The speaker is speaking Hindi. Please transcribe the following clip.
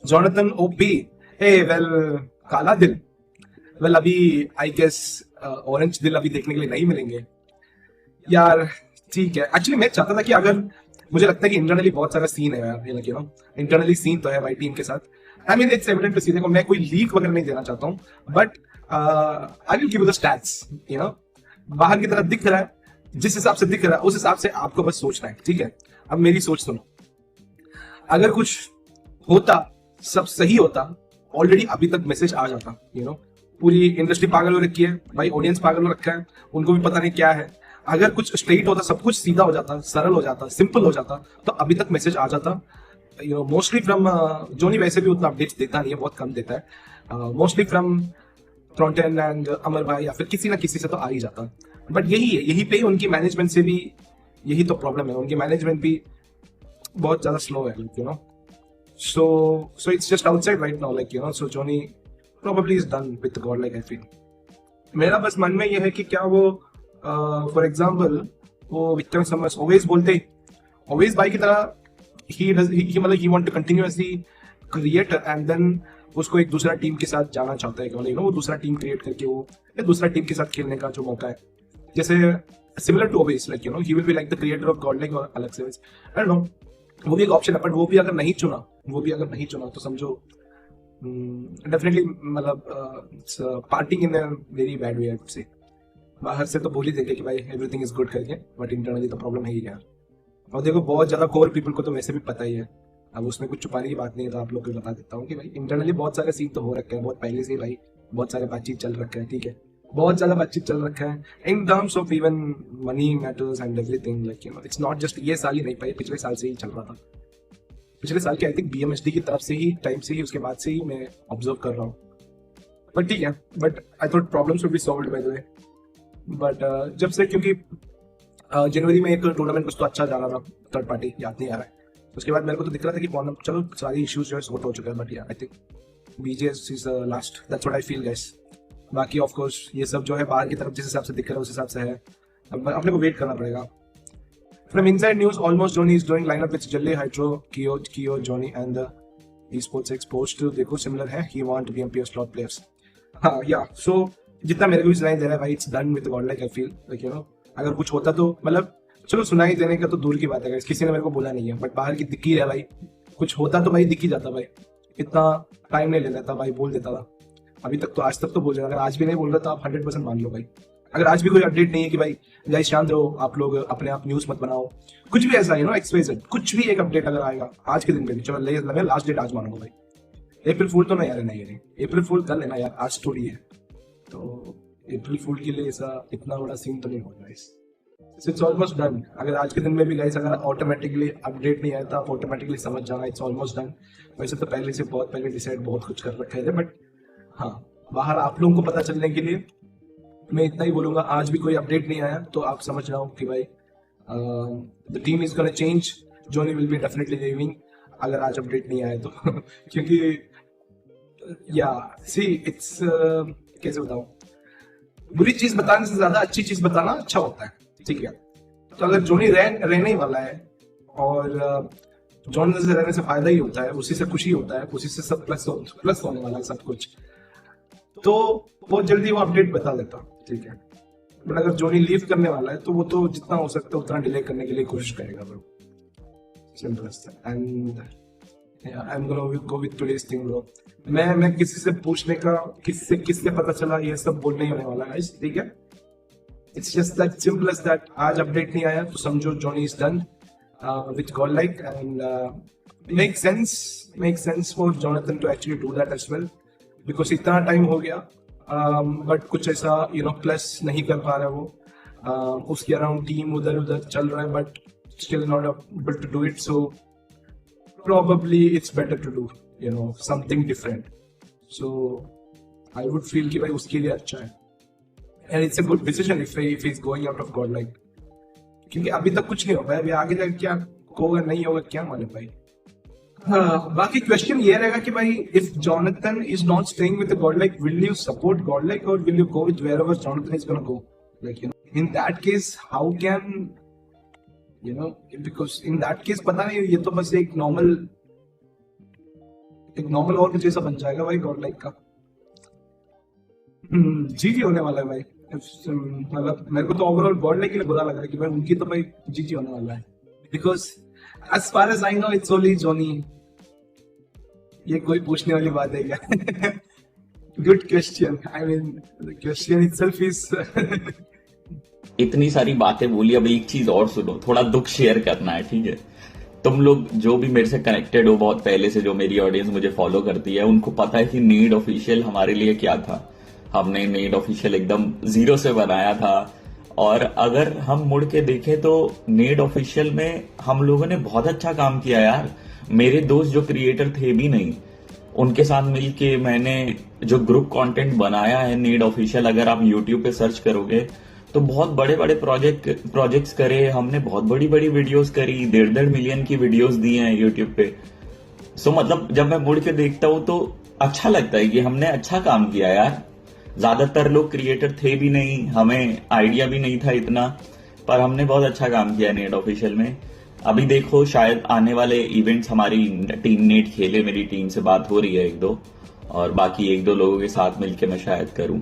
Jonathan OP. Hey, well, काला दिल. Well, अभी आई गेस ऑरेंज दिल अभी देखने के लिए नहीं मिलेंगे यार. ठीक है, एक्चुअली मैं चाहता था कि अगर मुझे लगता है कि इंटरनली बहुत सारा सीन है यार, यू नो इंटरनली सीन तो है भाई टीम के साथ. I mean it's evident to see. देखो, मैं कोई लीक वगैरह नहीं देना चाहता हूँ, but I will give you the stats. You know, बाहर की तरफ दिख रहा है, जिस हिसाब से दिख रहा है उस हिसाब से आपको बस सोचना है. ठीक है, अब मेरी सोच सुनो. अगर कुछ होता, सब सही होता, ऑलरेडी अभी तक मैसेज आ जाता. यू नो, पूरी इंडस्ट्री पागल हो रखी है भाई, ऑडियंस पागल हो रखा है, उनको भी पता नहीं क्या है. अगर कुछ स्ट्रेट होता, सब कुछ सीधा हो जाता, सरल हो जाता, सिंपल हो जाता, तो अभी तक मैसेज आ जाता. यू नो, मोस्टली फ्रॉम जोनी वैसे भी उतना अपडेट्स देता नहीं है, बहुत कम देता है. मोस्टली फ्रॉम थ्रॉन्टन एंड अमर भाई या फिर किसी ना किसी से तो आ ही जाता. बट यही है, यही पे उनकी मैनेजमेंट से भी यही तो प्रॉब्लम है. उनकी मैनेजमेंट भी बहुत ज्यादा स्लो है, you know. So it's just outside right now, like, you know. So Johnny probably is done with God, like I feel. मेरा बस मन में ये है कि क्या वो फॉर एग्जाम्पल वो विक्रम समर्स ओवेस बोलते, ओवेस भाई की तरह ही मतलब he want to continuously create and then उसको एक दूसरा टीम के साथ जाना चाहता है कि मतलब, यू नो, वो दूसरा टीम क्रिएट करके वो एक दूसरा टीम के साथ खेलने का जो मौका है, जैसे similar to Owais, like, you know, he will be like the creator of God, like और अलग से. आई डोंट नो, वो भी एक ऑप्शन है. बट वो भी अगर नहीं चुना तो समझो डेफिनेटली मतलब parting in very bad way, I would say. बाहर से तो बोल ही देंगे कि भाई एवरीथिंग इज गुड करके, बट इंटरनली तो प्रॉब्लम है ही यार. और देखो, बहुत ज्यादा कोर पीपल को तो वैसे भी पता ही है, अब उसमें कुछ छुपाने की बात नहीं है. तो आप लोग को बता देता हूँ कि भाई इंटरनली बहुत सारे सीन तो हो रखे हैं, बहुत पहले से ही भाई बहुत सारे बातचीत चल रखा है. ठीक है, बहुत ज्यादा बातचीत चल रखा है in terms of even money matters and everything, like, you no. It's not just ये साल ही नहीं, पाई पिछले साल से ही चल रहा था. पिछले साल के आई थिंक BMHD की तरफ से ही, टाइम से ही, उसके बाद से ही मैं ऑब्जर्व कर रहा हूँ. बट ठीक है, but I thought problems would be solved by the way. But जब से, क्योंकि जनवरी में एक टूर्नामेंट कुछ तो अच्छा जा रहा था, थर्ड पार्टी याद नहीं आ रहा है, उसके बाद मेरे को तो दिख रहा था कि चलो सारी इश्यूज जो है सॉर्ट हो चुके हैं. बट यार I think BGS is last, that's what I feel guys. बाकी ऑफ कोर्स ये सब जो है बाहर की तरफ जिस हिसाब से दिख रहा है उस हिसाब से है, अब अपने को वेट करना पड़ेगा. From inside news, almost Johnny is doing lineup with Jalli, Hydro, Kyo, Johnny, and the esports exposed to देखो similar है. He want to be MPS slot players. हाँ, yeah. So जितना मेरे को भी सुनाई दे रहा है भाई, it's done with God, like I feel, like, you know. अगर कुछ होता तो मतलब चलो सुनाई देने का तो दूर की बात है, किसी ने मेरे को बोला नहीं है, बट बाहर की दिख ही है भाई. कुछ होता तो भाई दिख ही जाता भाई, इतना टाइम नहीं ले लेता भाई, बोल देता था. अभी तक तो, आज तक तो बोल रहा. अगर आज भी नहीं बोल रहा तो आप 100% मान लो भाई. अगर आज भी कोई अपडेट नहीं है कि भाई गाइस शांत रहो, आप लोग अपने आप न्यूज मत बनाओ, कुछ भी ऐसा, यू नो, XYZ, कुछ भी एक अपडेट अगर आएगा आज के दिन पे भी, चलो लगे लास्ट डेट आज मानूंगा भाई. अप्रैल फूल तो नहीं यार, नहीं अप्रैल फूल कर लेना यार, आज थोड़ी है तो अप्रैल फूल के लिए ऐसा इतना बड़ा सीन तो नहीं होगा गाइस. It's almost done. अगर आज के दिन में भी गाइस अगर ऑटोमेटिकली अपडेट नहीं आया तो आप ऑटोमेटिकली समझ जाना इट्स ऑलमोस्ट डन। वैसे तो पहले से बहुत पहले डिसाइड बहुत कुछ कर रखे थे, बट हाँ, बाहर आप लोगों को पता चलने के लिए मैं इतना ही बोलूंगा, आज भी कोई अपडेट नहीं आया तो आप समझ रहा हूँ कि भाई the team is gonna change, Johnny will be definitely leaving अगर आज अपडेट नहीं आया तो क्योंकि या सी इट्स कैसे बताऊं, बुरी चीज बताने से ज्यादा अच्छी चीज बताना अच्छा होता है, ठीक है। तो अगर जॉनी रहने ही वाला है और जॉनी से रहने से फायदा ही होता है, उसी से खुशी होता है, उसी से सब प्लस होने वाला है सब कुछ, तो बहुत जल्दी वो अपडेट बता देता, ठीक है। बट अगर जॉनी लीव करने वाला है तो वो तो जितना हो सकता है उतना डिले करने के लिए कोशिश करेगा bro, simple as that. And I am gonna go with today's thing bro. मैं किसी से पूछने का किससे पता चला ये सब बोलने ही होने वाला है, ठीक है। It's just that simple as that, आज अपडेट नहीं आया तो समझो Johnny is done with God like, and make sense for Jonathan to actually do that as well, because इतना टाइम हो गया बट कुछ ऐसा प्लस नहीं कर पा रहा वो, उसके अराउंड टीम उधर उधर चल रहा है but still not able to do it, so probably it's better to do something different, so I would feel कि भाई उसके लिए अच्छा है, and it's a good decision if he's going out of God like, क्योंकि अभी तक कुछ नहीं होगा, अभी आगे जाके क्या होगा नहीं होगा क्या मालूम भाई। हाँ, बाकी क्वेश्चन ये रहेगा कि भाई if Jonathan is not staying with the God like, will you support God like or will you go with wherever Jonathan is gonna go, like in that case how can because in that case पता नहीं, ये तो बस एक नॉर्मल और जैसा बन जाएगा भाई गॉड लाइक का। जीजी होने वाला है भाई, मतलब मेरे को तो ओवरऑल गॉड लाइक के लिए बुरा लग रहा है कि भाई उनकी तो भाई जीजी होने वाला है, because as far as I know it's only Johnny. ये कोई पूछने वाली बात है क्या? Good question, I mean the question itself is इतनी सारी बातें बोली, अब एक चीज और सुनो, थोड़ा दुख शेयर करना है, ठीक है। तुम लोग जो भी मेरे से कनेक्टेड हो बहुत पहले से, जो मेरी ऑडियंस मुझे फॉलो करती है, उनको पता है कि नीड ऑफिशियल हमारे लिए क्या था। हमने नीड ऑफिशियल एकदम जीरो से बनाया था, और अगर हम मुड़ के देखें तो नीड ऑफिशियल में हम लोगों ने बहुत अच्छा काम किया यार। मेरे दोस्त जो क्रिएटर थे भी नहीं, उनके साथ मिलके मैंने जो ग्रुप कंटेंट बनाया है नीड ऑफिशियल, अगर आप यूट्यूब पे सर्च करोगे तो बहुत बड़े बड़े प्रोजेक्ट्स करे हमने, बहुत बड़ी बड़ी वीडियोस करी, 1.5 मिलियन की वीडियोस दी हैं यूट्यूब पे। सो मतलब जब मैं मुड़ के देखता हूँ तो अच्छा लगता है कि हमने अच्छा काम किया यार। ज्यादातर लोग क्रिएटर थे भी नहीं, हमें आइडिया भी नहीं था इतना, पर हमने बहुत अच्छा काम किया नीड ऑफिशियल में। अभी देखो शायद आने वाले इवेंट्स हमारी टीम नीड खेले, मेरी टीम से बात हो रही है 1-2, और बाकी 1-2 लोगों के साथ मिलके मैं शायद करूं।